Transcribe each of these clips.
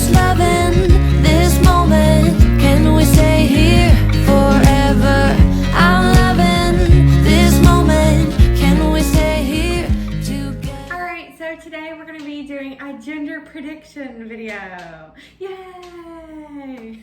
just loving this moment. Can we stay here forever? I'm loving this moment. Can we stay here together? Alright, so today we're going to be doing a gender prediction video. Yay!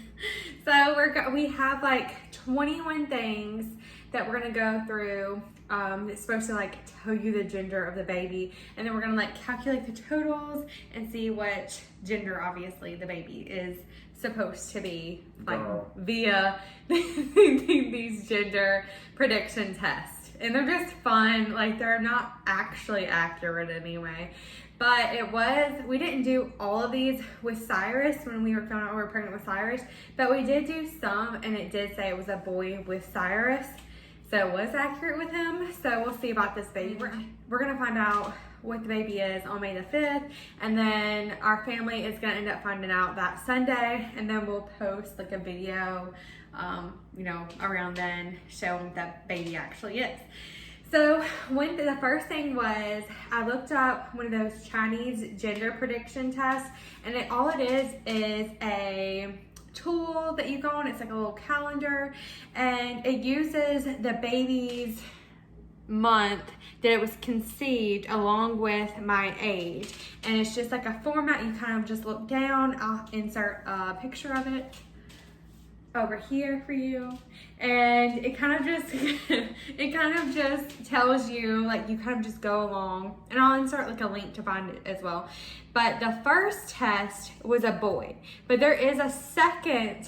So we have like 21 things that we're going to go through. It's supposed to like tell you the gender of the baby, and then we're going to like calculate the totals and see which gender obviously the baby is supposed to be, like via these gender prediction tests. And they're just fun, like they're not actually accurate anyway. But we didn't do all of these with Cyrus when we found out we were pregnant with Cyrus, but we did do some, and it did say it was a boy with Cyrus. So it was accurate with him. So we'll see about this baby. We're gonna find out what the baby is on May the 5th, and then our family is gonna end up finding out that Sunday, and then we'll post like a video, around then showing what that baby actually is. So the first thing was, I looked up one of those Chinese gender prediction tests, and all it is a tool that you go on. It's like a little calendar, and it uses the baby's month that it was conceived along with my age, and it's just like a format. You kind of just look down. I'll insert a picture of it over here for you, and it kind of just tells you, like, you kind of just go along, and I'll insert like a link to find it as well. But the first test was a boy, but there is a second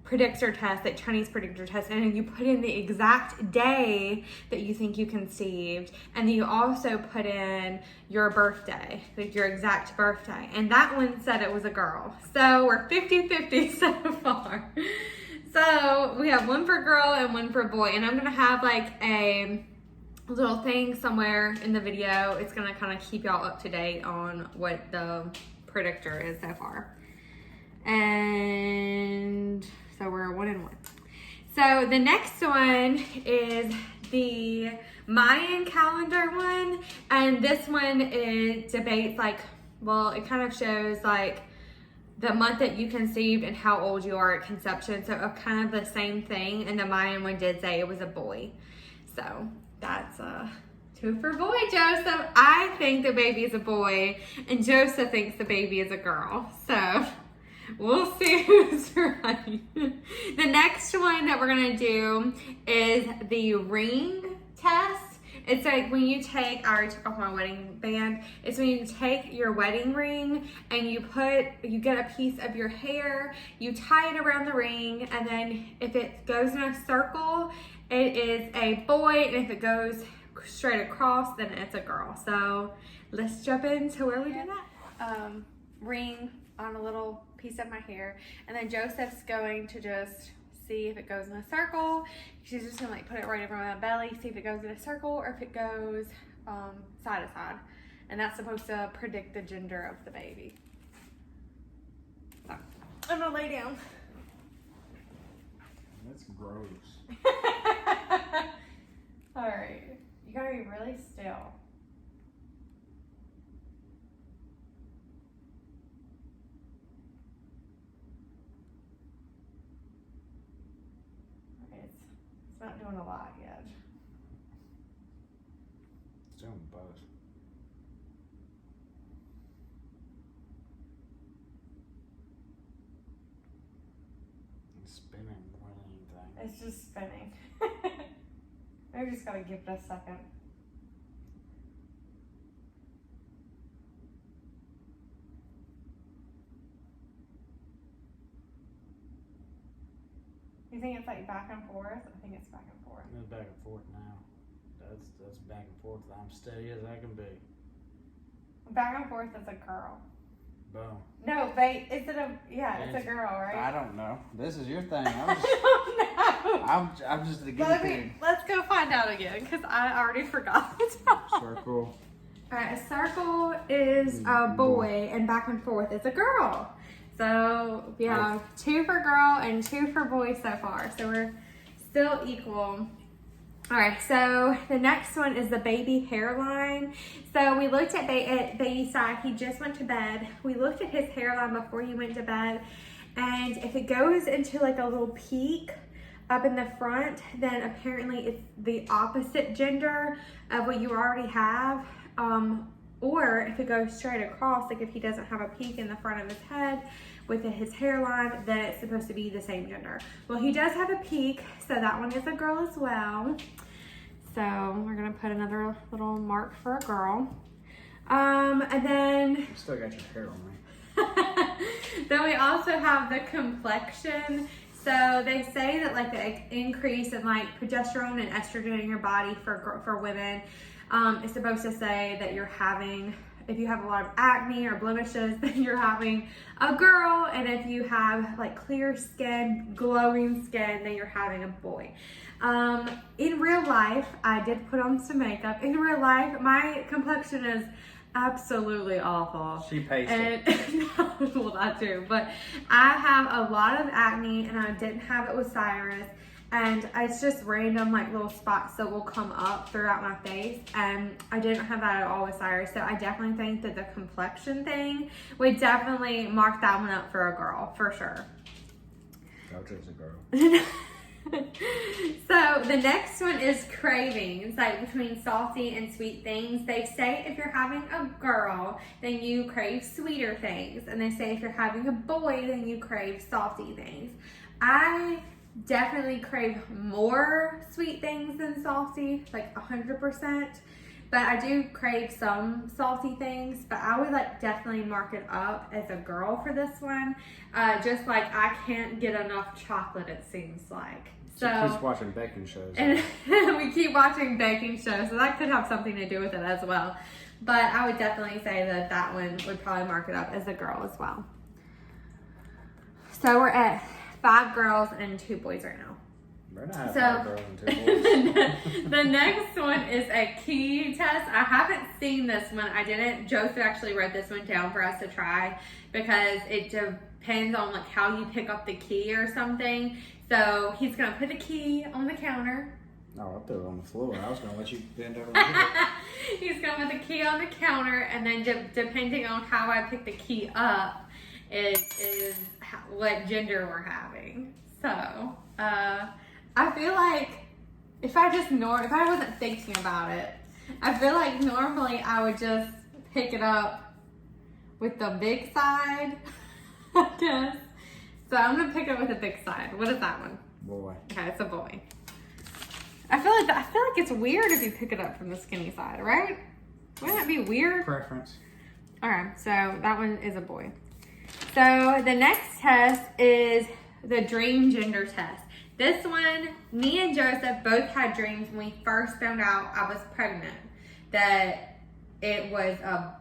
predictor test, like Chinese predictor test, and you put in the exact day that you think you conceived, and then you also put in your birthday, like your exact birthday, and that one said it was a girl. So we're 50-50 so far. So we have one for girl and one for boy, and I'm gonna have like a little thing somewhere in the video. It's gonna kind of keep y'all up to date on what the predictor is so far. And so we're 1 and 1. So the next one is the Mayan calendar one, and this one debates like, well, it kind of shows like the month that you conceived and how old you are at conception. So kind of the same thing, and the Mayan one did say it was a boy. So that's 2 for boy, Joseph. I think the baby is a boy, and Joseph thinks the baby is a girl. So we'll see who's right. The next one that we're gonna do is the ring test. It's like when you take, I already took off my wedding band. It's when you take your wedding ring and you get a piece of your hair, you tie it around the ring, and then if it goes in a circle, it is a boy, and if it goes straight across, then it's a girl. So let's jump into where we do that. Ring on a little piece of my hair, and then Joseph's going to just see if it goes in a circle. She's just gonna like put it right over my belly, see if it goes in a circle or if it goes side to side, and that's supposed to predict the gender of the baby. So I'm gonna lay down. That's gross. All right, you gotta be really still. It's not doing a lot yet. It's doing both. It's spinning more than anything. It's just spinning. Maybe just gotta give it a second. You think it's like back and forth? I think it's back and forth. It's back and forth now. That's back and forth. I'm steady as I can be. Back and forth is a girl. Boom. No, wait, it's a girl, right? I don't know. This is your thing. I don't know. I'm just the guinea pig. Let's go find out again, because I already forgot. Circle. Alright, a circle is a boy, and back and forth is a girl. So we have 2 for girl and 2 for boy so far. So we're still equal. All right, so the next one is the baby hairline. So we looked at baby side. He just went to bed. We looked at his hairline before he went to bed. And if it goes into like a little peak up in the front, then apparently it's the opposite gender of what you already have. Or if it goes straight across, like if he doesn't have a peak in the front of his head with his hairline, then it's supposed to be the same gender. Well, he does have a peak, so that one is a girl as well. So we're gonna put another little mark for a girl. And then You still got your hair on me. then we also have the complexion. So they say that like the increase in like progesterone and estrogen in your body for women is supposed to say that you're having, if you have a lot of acne or blemishes, then you're having a girl. And if you have like clear skin, glowing skin, then you're having a boy. In real life, I did put on some makeup. In real life, my complexion is absolutely awful. She pays And well, that too. But I have a lot of acne, and I didn't have it with Cyrus. And it's just random like little spots that will come up throughout my face, and I didn't have that at all with Cyrus. So I definitely think that the complexion thing would definitely mark that one up for a girl, for sure. Doja's a girl. So the next one is cravings, like between salty and sweet things. They say if you're having a girl, then you crave sweeter things. And they say if you're having a boy, then you crave salty things. I definitely crave more sweet things than salty, like 100%. But I do crave some salty things, but I would like definitely mark it up as a girl for this one. Just like I can't get enough chocolate, it seems like. She keeps watching baking shows. And we keep watching baking shows, so that could have something to do with it as well. But I would definitely say that that one would probably mark it up as a girl as well. So we're at 5 girls and 2 boys right now. We're not having So 5 girls and 2 boys. the next one is a key test. I haven't seen this one. I didn't. Joseph actually wrote this one down for us to try because it depends on like how you pick up the key or something. So he's gonna put the key on the counter. No, I threw it on the floor. I was gonna let you bend over and get it. He's gonna put the key on the counter, and then depending on how I pick the key up is what gender we're having. So I feel like if I wasn't thinking about it, I feel like normally I would just pick it up with the big side, I guess. So I'm gonna pick it up with the big side. What is that one? Boy. Okay, it's a boy. I feel like it's weird if you pick it up from the skinny side, right? Wouldn't that be weird? Preference. Alright, so that one is a boy. So the next test is the dream gender test. This one, me and Joseph both had dreams when we first found out I was pregnant that it was a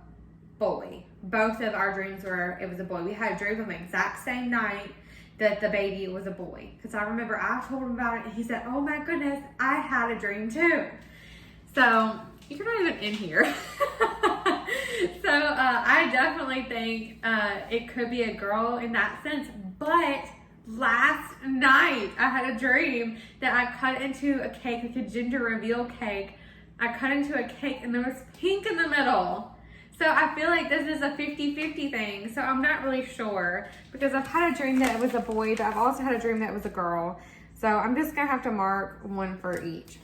boy. Both of our dreams were it was a boy. We had a dream on the exact same night that the baby was a boy. Because I remember I told him about it and he said, oh my goodness, I had a dream too. So you're not even in here. So I definitely think it could be a girl in that sense. But last night I had a dream that I cut into a cake, like a gender reveal cake. I cut into a cake and there was pink in the middle. So I feel like this is a 50-50 thing. So I'm not really sure because I've had a dream that it was a boy, but I've also had a dream that it was a girl. So I'm just gonna have to mark one for each.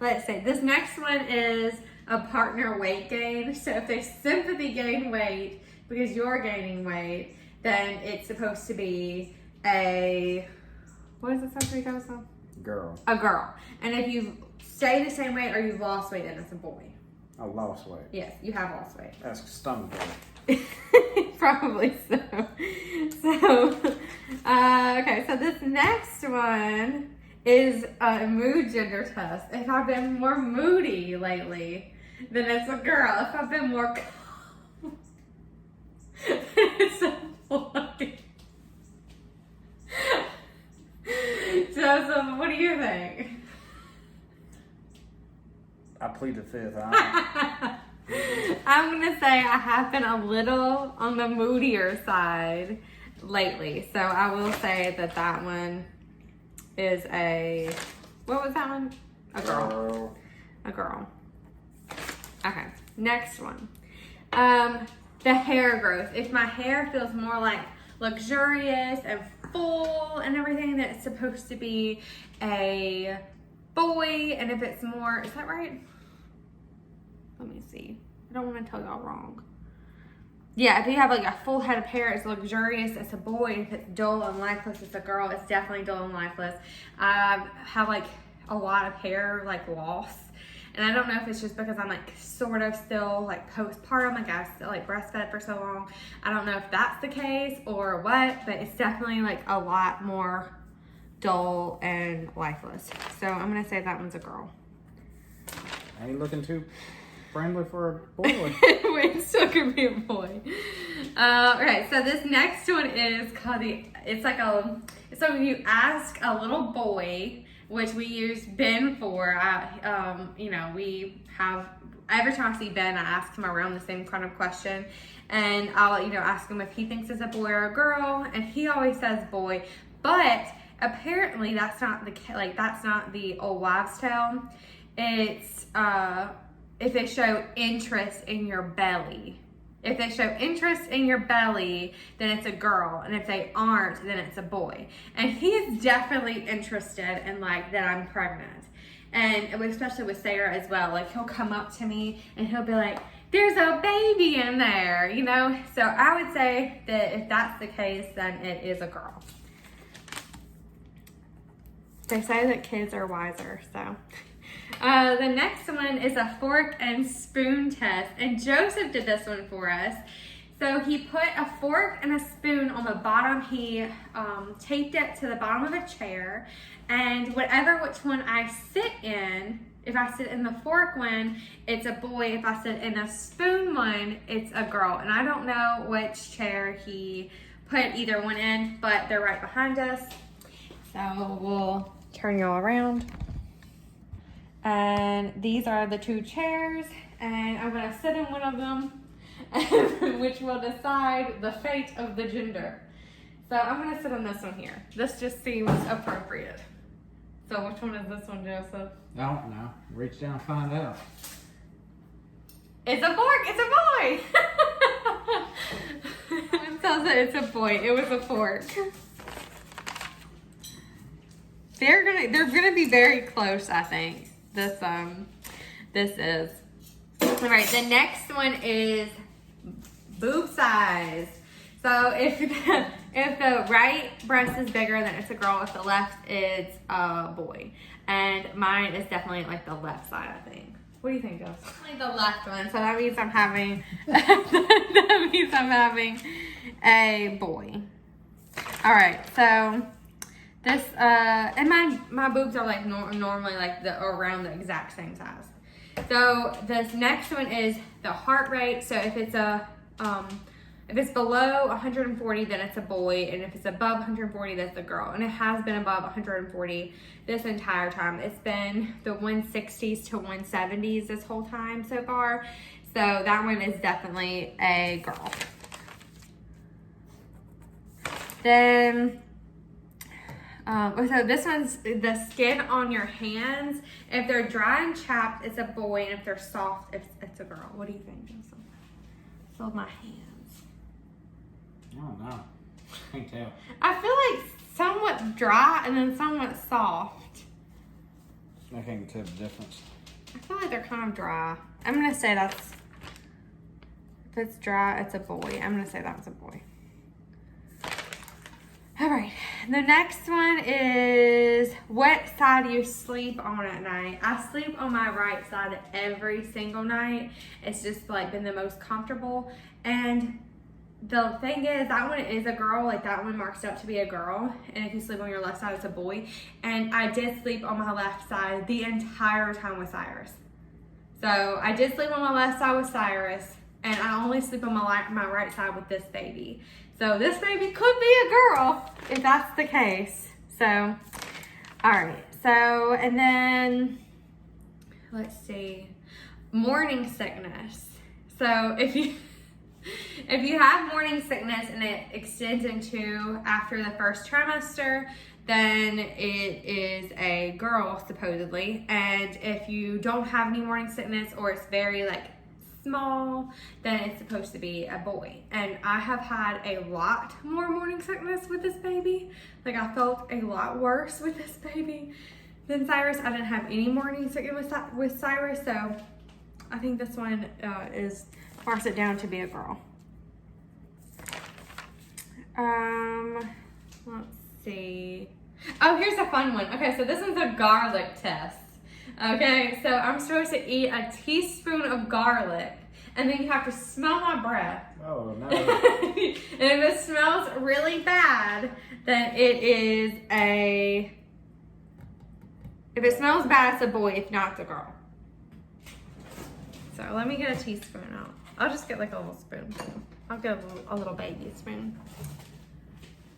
Let's see, this next one is a partner weight gain. So if they sympathy gain weight because you're gaining weight, then it's supposed to be a, what is it supposed to be, Joseph? Girl. A girl. And if you stay the same weight or you've lost weight, then it's a boy. I lost weight. Yes, you have lost weight. That's stomach weight. Probably so. So, okay, so this next one is a mood gender test. If I've been more moody lately, then it's a girl. If I've been more calm, it's a boy. Joseph, what do you think? I plead the fifth. I'm gonna say I have been a little on the moodier side lately, so I will say that one is a, what was that one? A girl. A girl. Okay, next one. The hair growth. If my hair feels more like luxurious and full and everything, then it's supposed to be a boy. And if it's more, is that right? Let me see. I don't want to tell y'all wrong. Yeah, if you have like a full head of hair, it's luxurious, it's a boy. If it's dull and lifeless, it's a girl. It's definitely dull and lifeless. I have like a lot of hair like loss. And I don't know if it's just because I'm like sort of still like postpartum, like I still like breastfed for so long. I don't know if that's the case or what, but it's definitely like a lot more dull and lifeless. So I'm gonna say that one's a girl. I ain't looking too friendly for a boy. It still could be a boy. Okay, so this next one is called so you ask a little boy, which we use Ben for. We have, every time I see Ben, I ask him around the same kind of question. And I'll, ask him if he thinks it's a boy or a girl. And he always says boy. But apparently that's not the old wives' tale. It's, if they show interest in your belly. If they show interest in your belly, then it's a girl. And if they aren't, then it's a boy. And he is definitely interested in that I'm pregnant. And especially with Sarah as well. Like he'll come up to me and he'll be like, there's a baby in there, So I would say that if that's the case, then it is a girl. They say that kids are wiser, so. The next one is a fork and spoon test, and Joseph did this one for us. So he put a fork and a spoon on the bottom. He taped it to the bottom of a chair, and which one I sit in, if I sit in the fork one, it's a boy. If I sit in the spoon one, it's a girl. And I don't know which chair he put either one in, but they're right behind us. So we'll turn y'all around. And these are the two chairs, and I'm gonna sit in one of them, which will decide the fate of the gender. So I'm gonna sit on this one here. This just seems appropriate. So which one is this one, Joseph? I don't know. Reach down and find out. It's a fork, it's a boy! It tells that it's a boy, it was a fork. They're gonna be very close, I think. This is. All right, the next one is boob size. So if the right breast is bigger, then it's a girl. If the left is a boy. And mine is definitely like the left side, I think. What do you think, Jess? Like the left one. So that means I'm having a boy. All right, so this, and my boobs are like normally like around the exact same size. So this next one is the heart rate. So if it's if it's below 140, then it's a boy, and if it's above 140, that's a girl. And it has been above 140 this entire time. It's been the 160s to 170s this whole time so far. So that one is definitely a girl. Then so this one's the skin on your hands. If they're dry and chapped, it's a boy, and if they're soft, it's a girl. What do you think, Joseph? Feel my hands. I don't know. Can't tell. I feel like somewhat dry and then somewhat soft. I can't tell the difference. I feel like they're kind of dry. I'm gonna say if it's dry, it's a boy. I'm gonna say that's a boy. All right, the next one is what side you sleep on at night. I sleep on my right side every single night. It's just like been the most comfortable. And the thing is, that one is a girl. Like that one marks up to be a girl. And if you sleep on your left side, it's a boy. And I did sleep on my left side the entire time with Cyrus. So I did sleep on my left side with Cyrus, and I only sleep on my right side with this baby. So this baby could be a girl if that's the case. So, all right. So, and then let's see, morning sickness. So if you have morning sickness and it extends into after the first trimester, then it is a girl supposedly. And if you don't have any morning sickness or it's very like small, then it's supposed to be a boy. And I have had a lot more morning sickness with this baby. Like I felt a lot worse with this baby than Cyrus. I didn't have any morning sickness with Cyrus, so I think this one marks it down to be a girl. Let's see. Oh, here's a fun one. Okay, so this one's a garlic test. Okay, so I'm supposed to eat a teaspoon of garlic, and then you have to smell my breath. Oh no. And if it smells really bad, then it is a... If it smells bad, it's a boy. If not, it's a girl. So let me get a teaspoon out. I'll just get like a little spoon. I'll get a little baby spoon.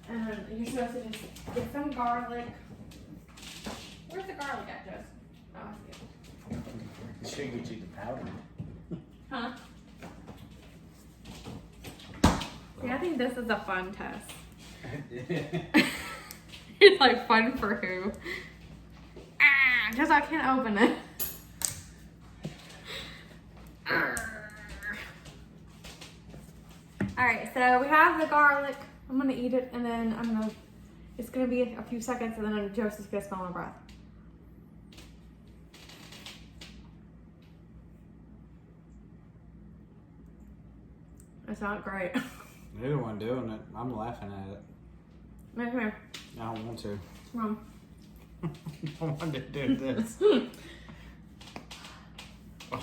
You're supposed to just get some garlic. Where's the garlic at, Joseph? Oh, I see it. Should get you the powder. Huh? Yeah, I think this is a fun test. It's like fun for who? Because I can't open it. Alright, so we have the garlic. I'm gonna eat it and then it's gonna be a few seconds and then Joseph's gonna smell my breath. It's not great. You're the one doing it. I'm laughing at it. Right here. I don't want to. Come I want to do this. on.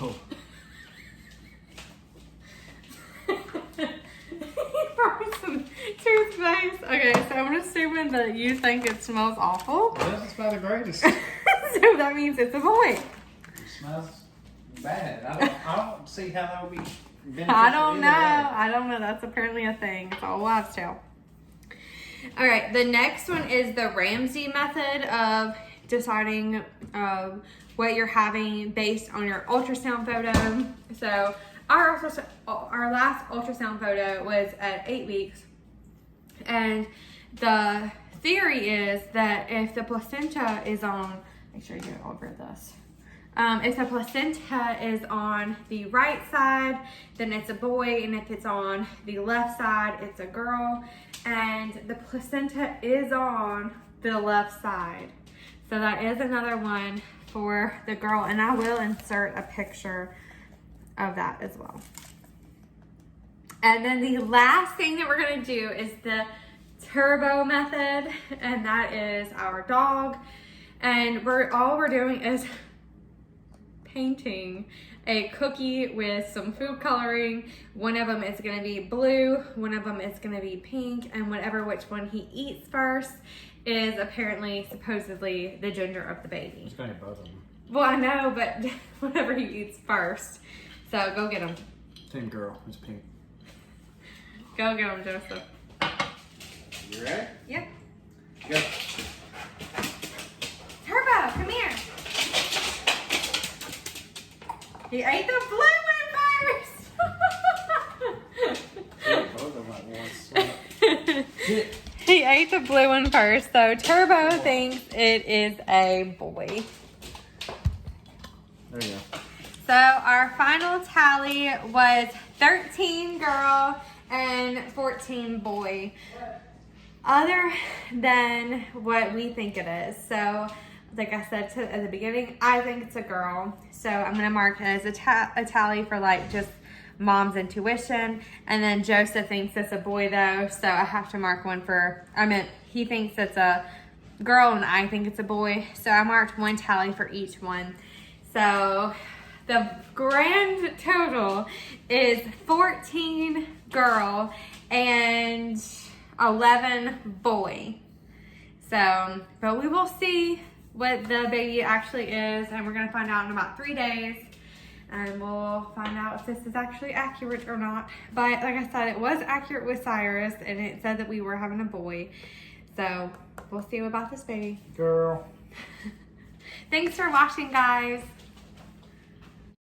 Oh. Some toothpaste. Okay, so I'm assuming that you think it smells awful. This is about the greatest. So that means it's a boy. It smells bad. I don't see how that would be beneficial. I don't know. either way. I don't know. That's apparently a thing. It's all wives' tale. All right, the next one is the Ramsey method of deciding what you're having based on your ultrasound photo. So our last ultrasound photo was at 8 weeks, and the theory is that if the placenta is on, make sure you get over this. If the placenta is on the right side, then it's a boy, and if it's on the left side, it's a girl. And the placenta is on the left side. So that is another one for the girl, and I will insert a picture of that as well. And then the last thing that we're gonna do is the turbo method, and that is our dog. And all we're doing is painting a cookie with some food coloring. One of them is going to be blue, one of them is going to be pink, and which one he eats first is apparently supposedly the gender of the baby. It's going to be both of them. Well, I know, but whatever he eats first. So go get him. Team girl. It's pink. Go get him, Joseph. You ready? Yep. Go. Turbo, come here. He ate the blue one first. Both of them at once. He ate the blue one first, so Turbo thinks it is a boy. There you go. So our final tally was 13 girl and 14 boy. Other than what we think it is. So like I said at the beginning, I think it's a girl. So I'm going to mark it as a tally for like just mom's intuition. And then Joseph thinks it's a boy though. So I have to mark one for, he thinks it's a girl and I think it's a boy. So I marked one tally for each one. So the grand total is 14 girl and 11 boy. So, but we will see what the baby actually is, and we're gonna find out in about 3 days, and we'll find out if this is actually accurate or not. But like I said, it was accurate with Cyrus, and it said that we were having a boy. So we'll see about this baby. Girl. Thanks for watching, guys.